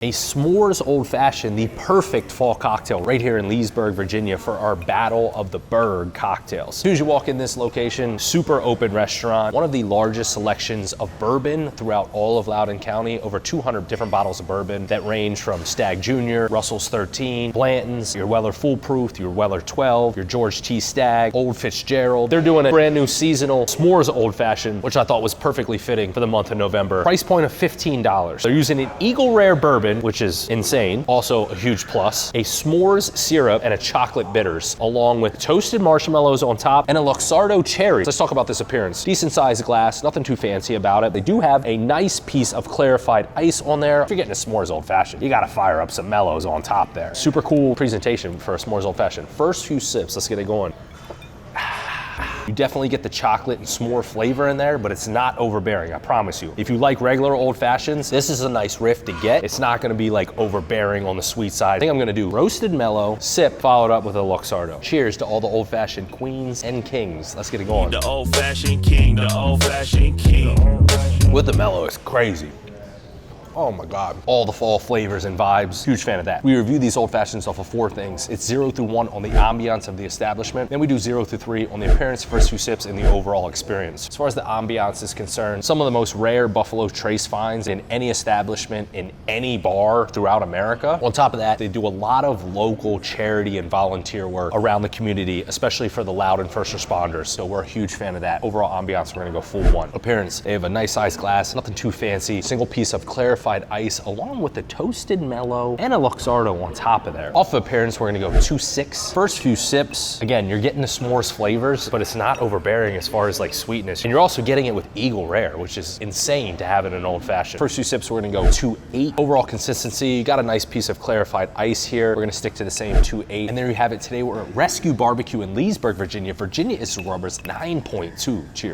A S'mores Old Fashioned, the perfect fall cocktail right here in Leesburg, Virginia for our Battle of the Berg cocktails. As soon as you walk in this location, super open restaurant, one of the largest selections of bourbon throughout all of Loudoun County, over 200 different bottles of bourbon that range from Stag Jr., Russell's 13, Blanton's, your Weller Foolproof, your Weller 12, your George T. Stag, Old Fitzgerald. They're doing a brand new seasonal S'mores Old Fashioned, which I thought was perfectly fitting for the month of November. Price point of $15. They're using an Eagle Rare bourbon, which is insane. Also a huge plus. A s'mores syrup and a chocolate bitters, along with toasted marshmallows on top and a Luxardo cherry. Let's talk about this appearance. Decent sized glass, nothing too fancy about it. They do have a nice piece of clarified ice on there. If you're getting a S'mores Old Fashioned, you gotta fire up some mellows on top there. Super cool presentation for a S'mores Old Fashioned. First few sips, let's get it going. You definitely get the chocolate and s'more flavor in there, but it's not overbearing, I promise you. If you like regular Old Fashions, this is a nice riff to get. It's not gonna be like overbearing on the sweet side. I think I'm gonna do roasted mellow, sip, followed up with a Luxardo. Cheers to all the Old Fashioned queens and kings. Let's get it going. The Old Fashioned King, the Old Fashioned King. With the mellow, it's crazy. Oh my God. All the fall flavors and vibes. Huge fan of that. We review these Old Fashions off of 4 things. It's 0 through 1 on the ambiance of the establishment. Then we do 0 through 3 on the appearance, first few sips, and the overall experience. As far as the ambiance is concerned, some of the most rare Buffalo Trace finds in any establishment, in any bar throughout America. On top of that, they do a lot of local charity and volunteer work around the community, especially for the Loudoun first responders. So we're a huge fan of that. Overall ambiance, we're gonna go full 1. Appearance, they have a nice sized glass, nothing too fancy. Single piece of clarified ice along with the toasted mellow and a Luxardo on top of there. Off of appearance, we're gonna go 2-6. First few sips, again, you're getting the s'mores flavors, but it's not overbearing as far as like sweetness. And you're also getting it with Eagle Rare, which is insane to have in an Old Fashioned. First few sips, we're gonna go 2-8. Overall consistency, you got a nice piece of clarified ice here. We're gonna stick to the same 2-8. And there you have it. Today we're at RESQ BBQ in Leesburg, Virginia. Virginia is Grubbers 9.2. Cheers.